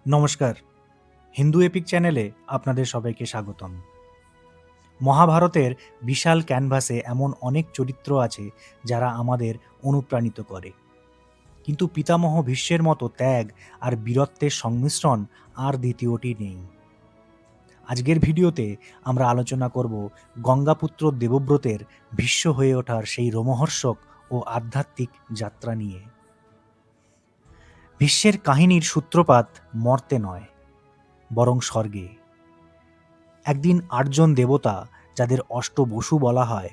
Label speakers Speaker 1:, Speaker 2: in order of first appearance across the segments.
Speaker 1: নমস্কার, হিন্দু এপিক চ্যানেলে আপনাদের সবাইকে স্বাগতম। মহাভারতের বিশাল ক্যানভাসে এমন অনেক চরিত্র আছে যারা আমাদের অনুপ্রাণিত করে, কিন্তু পিতামহ ভীষ্মের মতো ত্যাগ আর বীরত্বের সংমিশ্রণ আর দ্বিতীয়টি নেই। আজকের ভিডিওতে আমরা আলোচনা করব গঙ্গাপুত্র দেবব্রতের ভীষ্ম হয়ে ওঠার সেই রোমহর্ষক ও আধ্যাত্মিক যাত্রা নিয়ে। ভীষ্মের কাহিনীর সূত্রপাত মর্তে নয়, বরং স্বর্গে। একদিন ৮জন দেবতা, যাদের অষ্টবসু বলা হয়,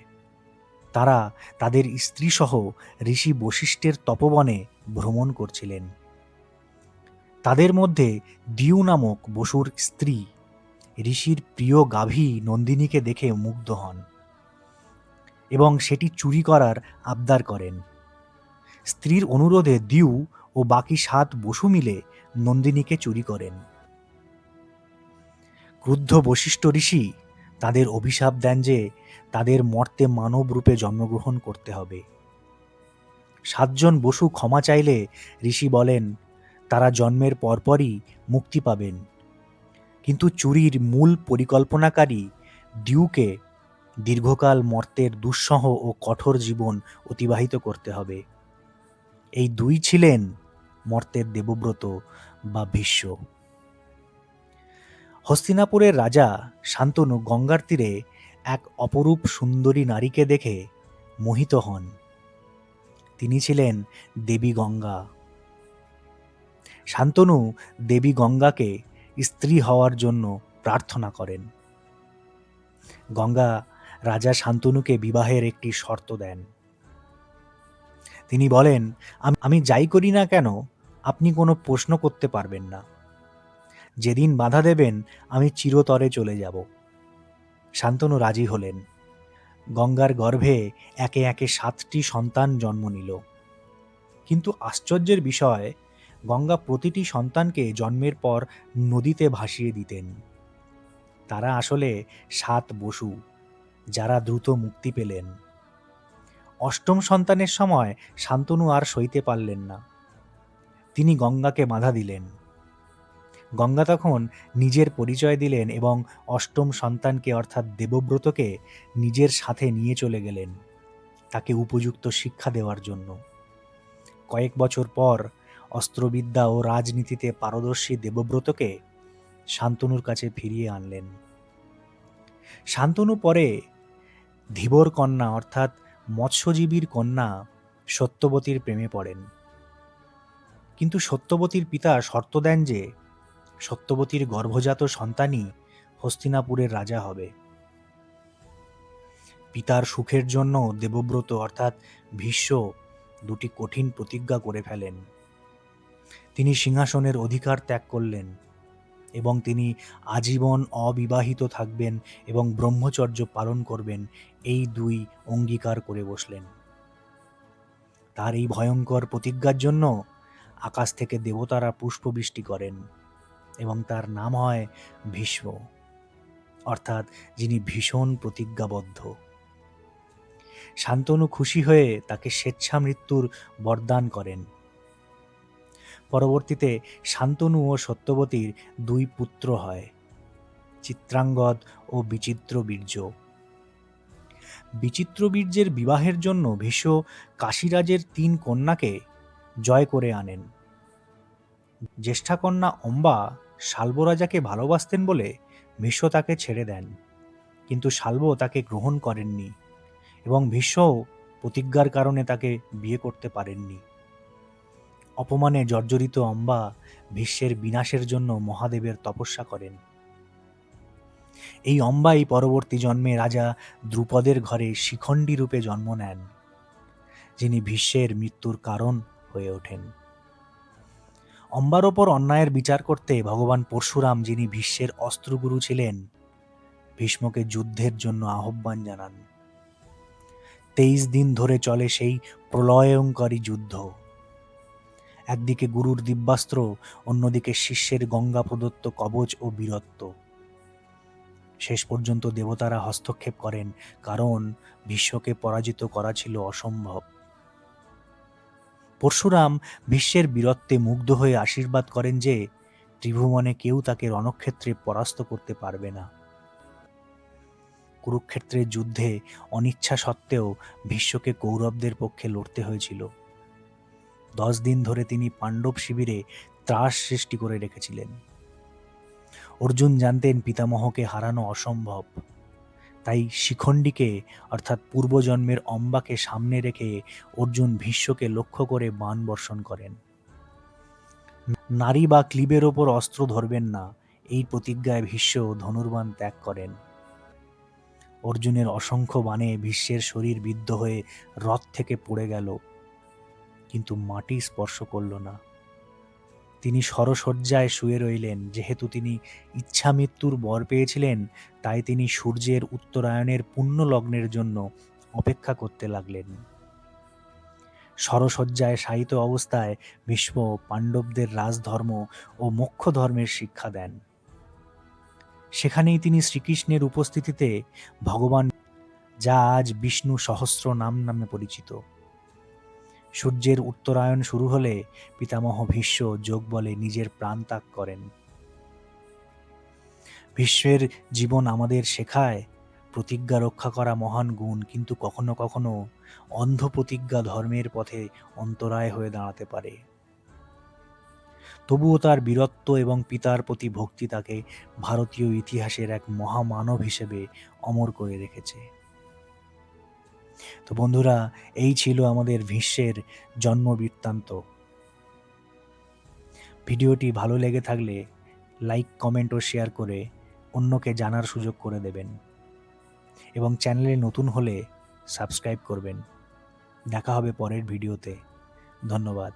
Speaker 1: তারা তাদের স্ত্রীসহ ঋষি বশিষ্ঠের তপবনে ভ্রমণ করছিলেন। তাদের মধ্যে দিউ নামক বসুর স্ত্রী ঋষির প্রিয় গাভী নন্দিনীকে দেখে মুগ্ধ হন এবং সেটি চুরি করার আবদার করেন। স্ত্রীর অনুরোধে দিউ ও বাকি ৭ বসু মিলে নন্দিনীকে চুরি করেন। ক্রুদ্ধ বশিষ্ঠ ঋষি তাদের অভিশাপ দেন যে তাদের মর্তে মানব রূপে জন্মগ্রহণ করতে হবে। ৭ জন বসু ক্ষমা চাইলে ঋষি বলেন তারা জন্মের পরপরই মুক্তি পাবেন, কিন্তু চুরির মূল পরিকল্পনাকারী ডিউকে দীর্ঘকাল মর্তের দুঃসহ ও কঠোর জীবন অতিবাহিত করতে হবে। এই দুই ছিলেন মর্তের দেবব্রত বা ভীষ্ম। হস্তিনাপুরের রাজা শান্তনু গঙ্গার তীরে এক অপরূপ সুন্দরী নারীকে দেখে মোহিত হন। তিনি ছিলেন দেবী গঙ্গা। শান্তনু দেবী গঙ্গাকে স্ত্রী হওয়ার জন্য প্রার্থনা করেন। গঙ্গা রাজা শান্তনুকে বিবাহের একটি শর্ত দেন। তিনি বলেন, আমি যাই করি না কেন আপনি কোনো প্রশ্ন করতে পারবেন না। যেদিন বাধা দেবেন আমি চিরতরে চলে যাব। শান্তনু রাজি হলেন। গঙ্গার গর্ভে একে একে ৭টি সন্তান জন্ম নিল। কিন্তু আশ্চর্যের বিষয়, গঙ্গা প্রতিটি সন্তানকে জন্মের পর নদীতে ভাসিয়ে দিতেন। তারা আসলে ৭ বসু, যারা দ্রুত মুক্তি পেলেন। অষ্টম সন্তানের সময় শান্তনু আর সইতে পারলেন না। তিনি গঙ্গাকে বাধা দিলেন। গঙ্গা তখন নিজের পরিচয় দিলেন এবং অষ্টম সন্তানকে অর্থাৎ দেবব্রতকে নিজের সাথে নিয়ে চলে গেলেন, তাকে উপযুক্ত শিক্ষা দেওয়ার জন্য। কয়েক বছর পর অস্ত্রবিদ্যা ও রাজনীতিতে পারদর্শী দেবব্রতকে শান্তনুর কাছে ফিরিয়ে আনলেন। শান্তনু পরে ধীবর কন্যা অর্থাৎ মৎস্যজীবীর কন্যা সত্যবতীর প্রেমে পড়েন। কিন্তু সত্যবতীর পিতা শর্ত দেন যে সত্যবতীর গর্ভজাত সন্তানই হস্তিনাপুরের রাজা হবে। পিতার সুখের জন্য দেবব্রত অর্থাৎ ভীষ্ম ২টি কঠিন প্রতিজ্ঞা করে ফেলেন। তিনি সিংহাসনের অধিকার ত্যাগ করলেন এবং তিনি আজীবন অবিবাহিত থাকবেন এবং ব্রহ্মচর্য পালন করবেন, এই ২ অঙ্গীকার করে বসলেন। তার এই ভয়ঙ্কর প্রতিজ্ঞার জন্য আকাশ থেকে দেবতারা পুষ্পবৃষ্টি করেন এবং তার নাম হয় ভীষ্ম, অর্থাৎ যিনি ভীষণ প্রতিজ্ঞাবদ্ধ। শান্তনু খুশি হয়ে তাকে স্বেচ্ছা মৃত্যুর বরদান করেন। পরবর্তীতে শান্তনু ও সত্যবতীর ২ পুত্র হয়, চিত্রাঙ্গদ ও বিচিত্রবীর্য। বিচিত্রবীর্যের বিবাহের জন্য ভীষ্ম কাশীরাজের ৩ কন্যাকে জয় করে আনেন। জ্যেষ্ঠা কন্যা অম্বা শাল্ব রাজাকে ভালোবাসতেন বলে ভীষ্ম তাকে ছেড়ে দেন, কিন্তু শাল্ব তাকে গ্রহণ করেননি এবং ভীষ্মও প্রতিজ্ঞার কারণে তাকে বিয়ে করতে পারেননি। অপমানে জর্জরিত অম্বা ভীষ্মের বিনাশের জন্য মহাদেবের তপস্যা করেন। এই অম্বাই পরবর্তী জন্মে রাজা দ্রুপদের ঘরে শিখণ্ডী রূপে জন্ম নেন, যিনি ভীষ্মের মৃত্যুর কারণ হয়ে ওঠেন। অম্বার ওপর অন্যায়ের বিচার করতে ভগবান পরশুরাম, যিনি ভীষ্মের অস্ত্রগুরু ছিলেন, ভীষ্মকে যুদ্ধের জন্য আহ্বান জানান। ২৩ দিন ধরে চলে সেই প্রলয়ঙ্করী যুদ্ধ। একদিকে গুরুর দিব্যাস্ত্র, অন্যদিকে শিষ্যের গঙ্গা প্রদত্ত কবচ ও বীরত্ব। শেষ পর্যন্ত দেবতারা হস্তক্ষেপ করেন, কারণ ভীষ্মকে পরাজিত করা ছিল অসম্ভব। পরশুরাম ভীষ্মের বীরত্বে মুগ্ধ হয়ে আশীর্বাদ করেন যে ত্রিভুবনে কেউ তাকে রণক্ষেত্রে পরাস্ত করতে পারবে না। কুরুক্ষেত্রের যুদ্ধে অনিচ্ছা সত্ত্বেও ভীষ্মকে কৌরবদের পক্ষে লড়তে হয়েছিল। 10 দিন ধরে তিনি পাণ্ডব শিবিরে ত্রাস সৃষ্টি করে রেখেছিলেন। অর্জুন জানতেন পিতামহকে হারানো অসম্ভব, তাই শিখণ্ডীকে অর্থাৎ পূর্বজন্মের অম্বাকে সামনে রেখে অর্জুন ভীষ্মকে লক্ষ্য করে বাণ বর্ষণ করেন। নারী বা ক্লীবের ওপর অস্ত্র ধরবেন না, এই প্রতিজ্ঞায় ভীষ্ম ধনুর্বাণ ত্যাগ করেন। অর্জুনের অসংখ্য বাণে ভীষ্মের শরীর বিদ্ধ হয়ে রথ থেকে পড়ে গেল, কিন্তু মাটি স্পর্শ করল না। তিনি শরশয্যায় শুয়ে রইলেন। যেহেতু তিনি ইচ্ছা মৃত্যুর বর পেয়েছিলেন, তাই তিনি সূর্যের উত্তরায়ণের পুণ্য লগ্নের জন্য অপেক্ষা করতে লাগলেন। শরশয্যায় শায়িত অবস্থায় ভীষ্ম পাণ্ডবদের রাজধর্ম ও মোক্ষ ধর্মের শিক্ষা দেন। সেখানেই তিনি শ্রীকৃষ্ণের উপস্থিতিতে ভগবান, যা আজ বিষ্ণু সহস্র নাম নামে পরিচিত। সূর্যের উত্তরায়ণ শুরু হলে পিতামহ ভীষ্ম যোগ বলে নিজের প্রাণ ত্যাগ করেন। ভীষ্মের জীবন আমাদের শেখায় প্রতিজ্ঞা রক্ষা করা মহান গুণ, কিন্তু কখনো কখনো অন্ধ প্রতিজ্ঞা ধর্মের পথে অন্তরায় হয়ে দাঁড়াতে পারে। তবুও তার বীরত্ব এবং পিতার প্রতি ভক্তি তাকে ভারতীয় ইতিহাসের এক মহামানব হিসেবে অমর করে রেখেছে। তো বন্ধুরা, এই ছিল আমাদের ভীষ্মের জন্ম বৃত্তান্ত। ভিডিওটি ভালো লেগে থাকলে লাইক, কমেন্ট ও শেয়ার করে অন্যকে জানার সুযোগ করে দেবেন, এবং চ্যানেলে নতুন হলে সাবস্ক্রাইব করবেন। দেখা হবে পরের ভিডিওতে। ধন্যবাদ।